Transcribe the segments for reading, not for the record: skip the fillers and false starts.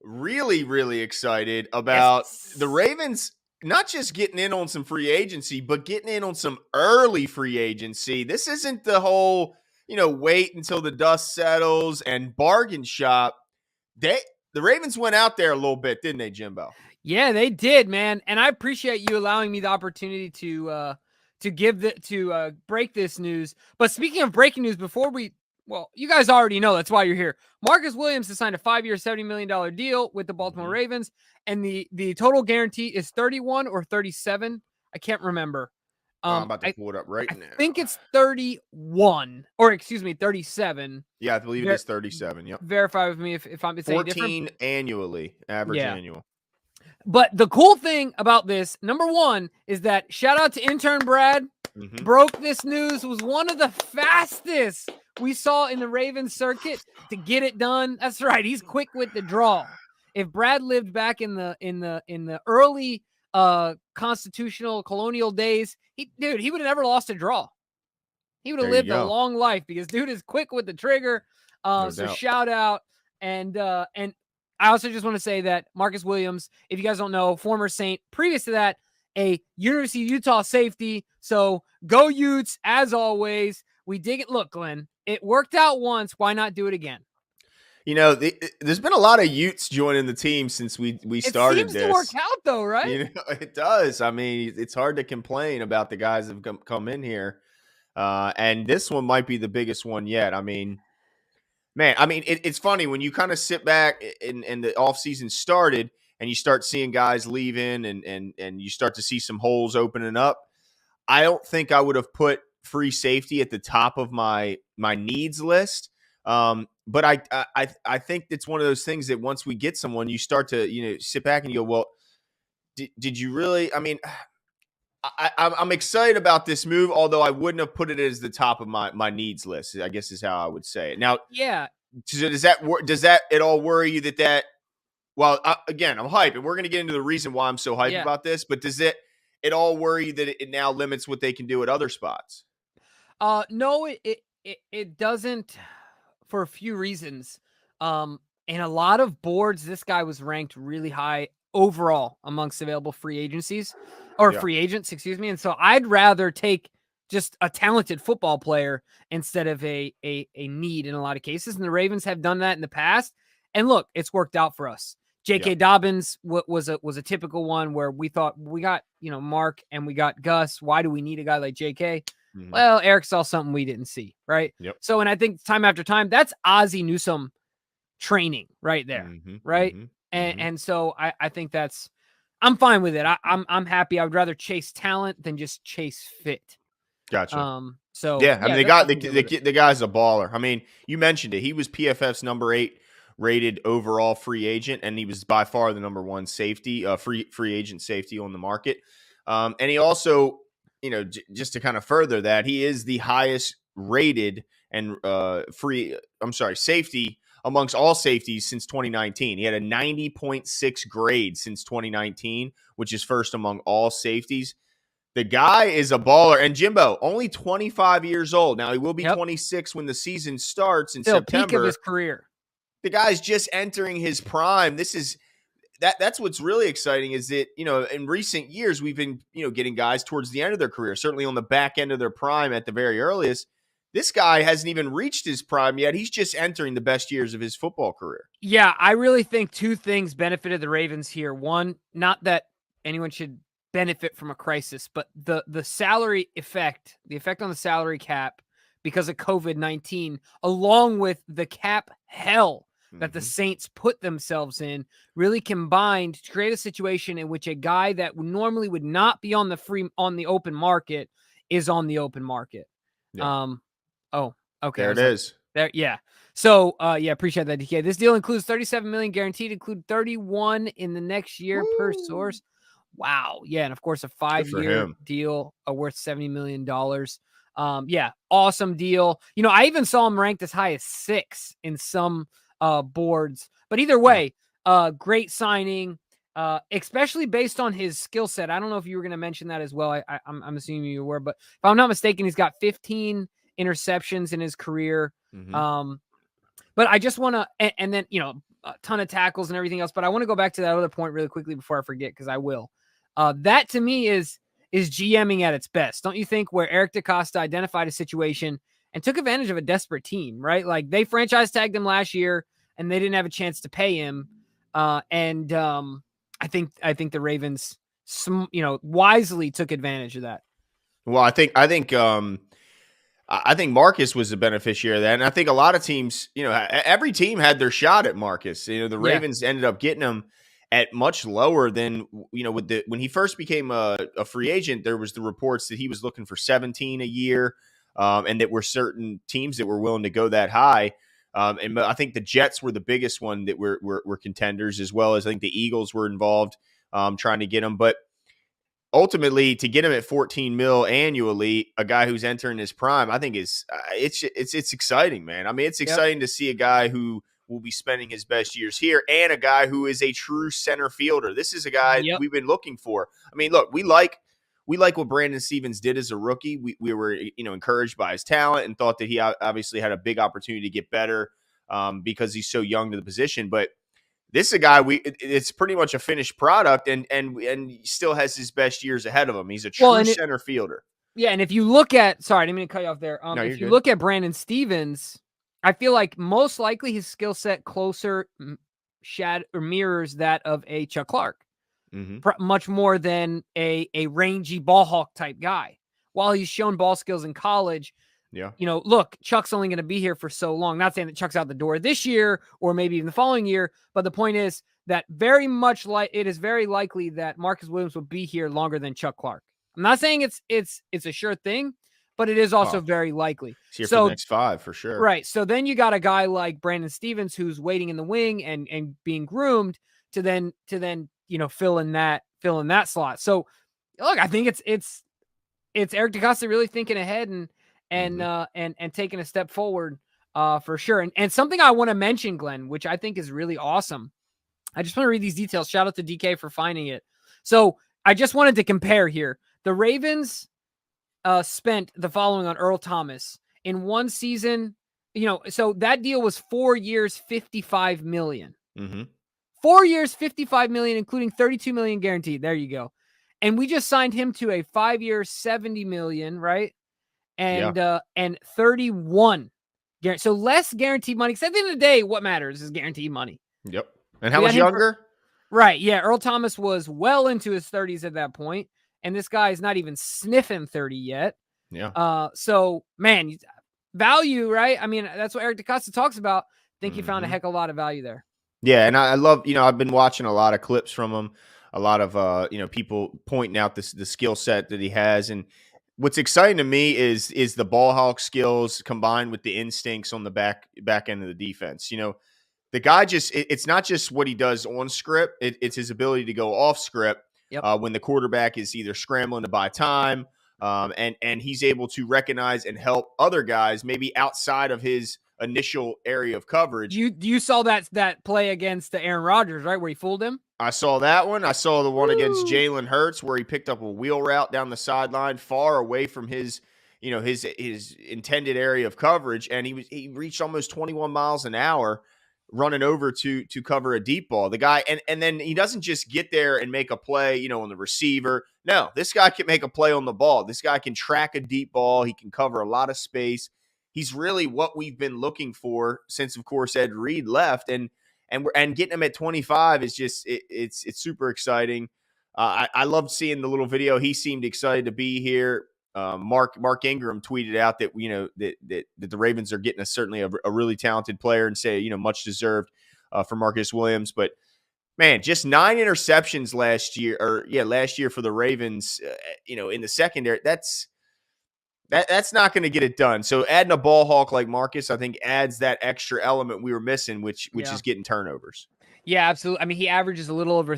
really, really excited about the Yes. Ravens not just getting in on some free agency, but getting in on some early free agency. This isn't the whole, wait until the dust settles and bargain shop. They the Ravens went out there a little bit, didn't they, Jimbo? Yeah, they did, man. And I appreciate you allowing me the opportunity to break this news. But speaking of breaking news, you guys already know that's why you're here. Marcus Williams has signed a 5-year, $70 million deal with the Baltimore Ravens, and the total guarantee is 31 or 37. I can't remember. I'm about to pull it up right I now. think it's 31, or excuse me, 37. Yeah, I believe it is 37. Yep. Verify with me if I'm saying 14 different. annually, average Yeah. annual. But the cool thing about this, number one, is that shout out to intern Brad. Broke this news, was one of the fastest we saw in the Ravens circuit to get it done. That's right. He's quick with the draw. If Brad lived back in the early constitutional colonial days, he would have never lost a draw. He would have lived a long life because dude is quick with the trigger. So doubt. shout out. And I also just want to say that Marcus Williams, if you guys don't know, former Saint, previous to that, a University of Utah safety. So go Utes, as always. We dig it. Look, Glenn, it worked out once. Why not do it again? There's been a lot of Utes joining the team since we started this. It seems to work out, though, right? It does. I mean, it's hard to complain about the guys that have come in here. And this one might be the biggest one yet. I mean, man, it's funny when you kind of sit back and the offseason started and you start seeing guys leaving and you start to see some holes opening up. I don't think I would have put free safety at the top of my needs list. But I think it's one of those things that once we get someone, you start to, sit back and you go, well, did you really? I mean, I'm excited about this move, although I wouldn't have put it as the top of my needs list, I guess is how I would say it. Now, yeah. Does that at all worry you that well, again, I'm hyped, and we're going to get into the reason why I'm so hyped about this, but does it at all worry you that it now limits what they can do at other spots? No, it doesn't, for a few reasons. In a lot of boards, this guy was ranked really high overall amongst available free agents, excuse me. And so I'd rather take just a talented football player instead of a need in a lot of cases. And the Ravens have done that in the past. And look, it's worked out for us. J.K. Dobbins was a typical one where we thought we got, Mark and we got Gus. Why do we need a guy like J.K.? Mm-hmm. Well, Eric saw something we didn't see, right? Yep. So, and I think time after time, that's Ozzie Newsome training right there, right? And so I think I'm fine with it. I'm happy. I would rather chase talent than just chase fit. Gotcha. So yeah, I mean, the guy's a baller. I mean, you mentioned it. He was PFF's number 8 rated overall free agent, and he was by far the number 1 safety, free agent safety on the market. And he also, just to kind of further that, he is the highest rated and safety amongst all safeties since 2019. He had a 90.6 grade since 2019, which is first among all safeties. The guy is a baller. And Jimbo, only 25 years old. Now, he will be 26 when the season starts in September. Peak of his career. The guy's just entering his prime. That's what's really exciting is that, in recent years, we've been, getting guys towards the end of their career, certainly on the back end of their prime at the very earliest. This guy hasn't even reached his prime yet. He's just entering the best years of his football career. Yeah, I really think 2 things benefited the Ravens here. One, not that anyone should benefit from a crisis, but the salary effect, the effect on the salary cap because of COVID-19, along with the cap hell that the Saints put themselves in, really combined to create a situation in which a guy that normally would not be on the open market is on the open market. Yeah. Okay. There it is. There, yeah. So, appreciate that, DK. This deal includes $37 million guaranteed, include 31 in the next year per source. Wow. Yeah, and of course, a 5-year deal worth $70 million. Awesome deal. I even saw him ranked as high as 6 in some boards. But either way, great signing, especially based on his skill set. I don't know if you were going to mention that as well. I'm assuming you were, but if I'm not mistaken, he's got 15 interceptions in his career. But I just want to, and then, a ton of tackles and everything else. But I want to go back to that other point really quickly before I forget, because I will. That to me is GMing at its best, don't you think? Where Eric DeCosta identified a situation and took advantage of a desperate team, right? Like they franchise tagged him last year, and they didn't have a chance to pay him. I think the Ravens, wisely took advantage of that. Well, I think Marcus was the beneficiary of that, and I think a lot of teams, every team had their shot at Marcus. The Yeah. Ravens ended up getting him at much lower than when he first became a free agent. There was the reports that he was looking for 17 a year, and that were certain teams that were willing to go that high. And I think the Jets were the biggest one that were contenders, as well as I think the Eagles were involved trying to get him, but ultimately to get him at 14 mil annually, a guy who's entering his prime, I think it's exciting, man. I mean, it's Yep. exciting to see a guy who will be spending his best years here, and a guy who is a true center fielder. This is a guy Yep. we've been looking for. I mean, look, we like what Brandon Stevens did as a rookie. We were encouraged by his talent and thought that he obviously had a big opportunity to get better because he's so young to the position, but this is a guy it's pretty much a finished product, and still has his best years ahead of him. He's a true center fielder. Yeah, and if you look at, sorry, I didn't mean to cut you off there. No, If you good. look at Brandon Stevens, I feel like most likely his skill set closer mirrors that of a Chuck Clark, much more than a rangy ball hawk type guy. While he's shown ball skills in college, yeah, look, Chuck's only going to be here for so long. Not saying that Chuck's out the door this year or maybe even the following year, but the point is that very much like it is very likely that Marcus Williams will be here longer than Chuck Clark. I'm not saying it's a sure thing, but it is also very likely. He's here for the next 5 for sure. Right. So then you got a guy like Brandon Stevens who's waiting in the wing and being groomed to then fill in that slot. So look, I think it's Eric DeCosta really thinking ahead and taking a step forward for sure. And something I want to mention, Glenn, which I think is really awesome. I just want to read these details. Shout out to DK for finding it. So I just wanted to compare here. The Ravens spent the following on Earl Thomas in one season. So that deal was 4 years, $55 million. 4 years, $55 million, including $32 million guaranteed. There you go. And we just signed him to a 5-year, $70 million, right? And 31. So less guaranteed money. Because at the end of the day, what matters is guaranteed money. Yep. And how much younger? Right. Yeah. Earl Thomas was well into his 30s at that point, and this guy is not even sniffing 30 yet. Yeah. So man, value, right? I mean, that's what Eric DeCosta talks about. I think he found a heck of a lot of value there. Yeah, and I love, I've been watching a lot of clips from him, a lot of people pointing out the skill set that he has, and what's exciting to me is the ball hawk skills combined with the instincts on the back end of the defense. The guy it's not just what he does on script, it's his ability to go off script when the quarterback is either scrambling to buy time, and he's able to recognize and help other guys maybe outside of his initial area of coverage. You saw that play against the Aaron Rodgers, right, where he fooled him? I saw that one. I saw the one against Jalen Hurts where he picked up a wheel route down the sideline far away from his intended area of coverage, and he reached almost 21 miles an hour running over to cover a deep ball. The guy, and then he doesn't just get there and make a play, on the receiver. No, this guy can make a play on the ball. This guy can track a deep ball. He can cover a lot of space. He's really what we've been looking for since, of course, Ed Reed left, and getting him at 25 is just it's super exciting. I loved seeing the little video. He seemed excited to be here. Mark Ingram tweeted out that that the Ravens are getting certainly a really talented player, and say much deserved for Marcus Williams. But man, just 9 interceptions last year for the Ravens. In the secondary, that's not going to get it done. So adding a ball hawk like Marcus, I think, adds that extra element we were missing, which is getting turnovers. Yeah, absolutely. I mean, he averages a little over.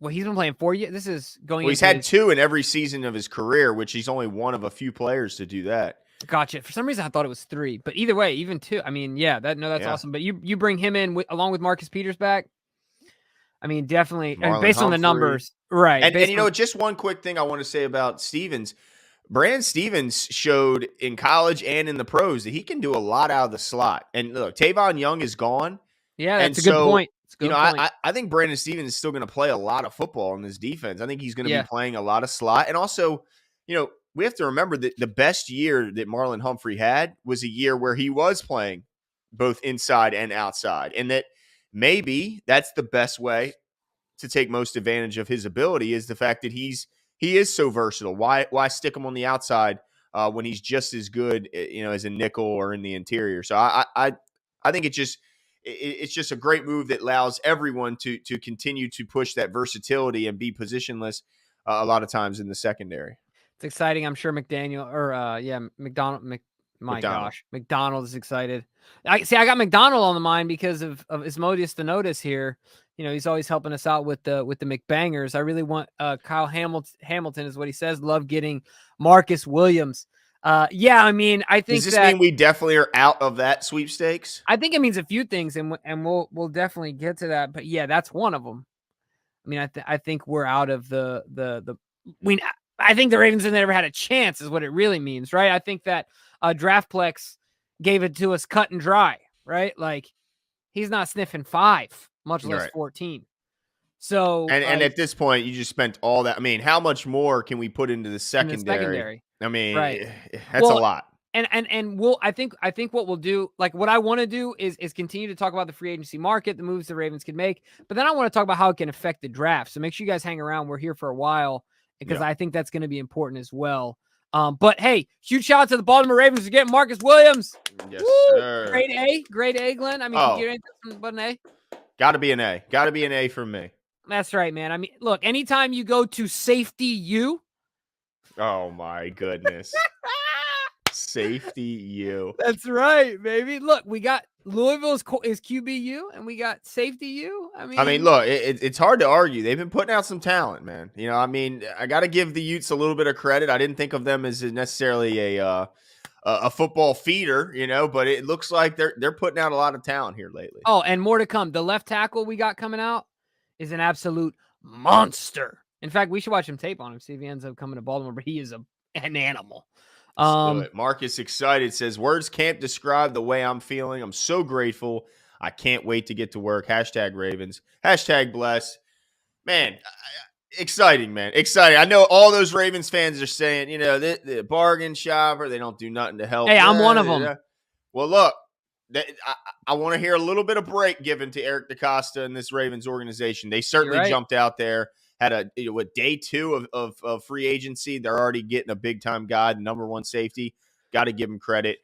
He's been playing 4 years. This is going. Well, he's had 2 in every season of his career, which he's only one of a few players to do that. Gotcha. For some reason, I thought it was 3, but either way, even 2. I mean, that's awesome. But you bring him in along with Marcus Peters back. I mean, definitely, and based on the numbers, right? And just one quick thing I want to say about Stevens. Brandon Stevens showed in college and in the pros that he can do a lot out of the slot. And look, Tavon Young is gone. Yeah, And that's a good so, point. It's a good point. I think Brandon Stevens is still going to play a lot of football in this defense. I think he's going to be Yeah. playing a lot of slot. And also, we have to remember that the best year that Marlon Humphrey had was a year where he was playing both inside and outside. And that maybe that's the best way to take most advantage of his ability is the fact that he is so versatile. Why stick him on the outside when he's just as good, as a nickel or in the interior? So I think it's just a great move that allows everyone to continue to push that versatility and be positionless a lot of times in the secondary. It's exciting. I'm sure McDaniel or McDonald. My McDonald. gosh, McDonald is excited. I got McDonald on the mind because of Asmodeus the Notice here. He's always helping us out with the McBangers. I really want Kyle Hamilton is what he says. Love getting Marcus Williams. Yeah, I mean, I think Does this that mean we definitely are out of that sweepstakes? I think it means a few things, and we'll definitely get to that. But yeah, that's one of them. I mean, I think we're out of the. I think the Ravens have never had a chance, is what it really means, right? I think that Draftplex gave it to us cut and dry, right? Like he's not sniffing 5, much less Right. 14. So, And at this point, you just spent all that. I mean, how much more can we put into the in the secondary? secondary, I right? mean, that's a Well, lot. and we'll I think what we'll do, like what I want to do is continue to talk about the free agency market, the moves the Ravens can make, but then I want to talk about how it can affect the draft. So make sure you guys hang around. We're here for a while because Yeah. I think that's going to be important as well. But hey, huge shout out to the Baltimore Ravens for getting Marcus Williams. Yes, Woo! sir. Grade A, Glenn. I mean, can you Oh, get anything but an A? got to be an A. Got to be an A from me. That's right, man. I mean, look, anytime you go to safety U, Oh my goodness. Safety you. that's right, baby. Look, we got Louisville is QBU, and we got safety U. I mean, look, it's hard to argue. They've been putting out some talent, man. I mean, I got to give the Utes a little bit of credit. I didn't think of them as necessarily a football feeder, but it looks like they're putting out a lot of talent here lately. Oh, and more to come. The left tackle we got coming out is an absolute monster. In fact, we should watch him tape on him, see if he ends up coming to Baltimore, but he is an animal. Let's do it. Marcus excited says, words can't describe the way I'm feeling. I'm so grateful. I can't wait to get to work. Hashtag Ravens. Hashtag bless. Man, exciting, man. Exciting. I know all those Ravens fans are saying, the bargain shopper, they don't do nothing to help. Hey, I'm one of them. Well, look, I want to hear a little bit of break given to Eric DaCosta and this Ravens organization. They certainly jumped out there. Had day 2 of free agency. They're already getting a big time guy, the number 1 safety. Got to give him credit.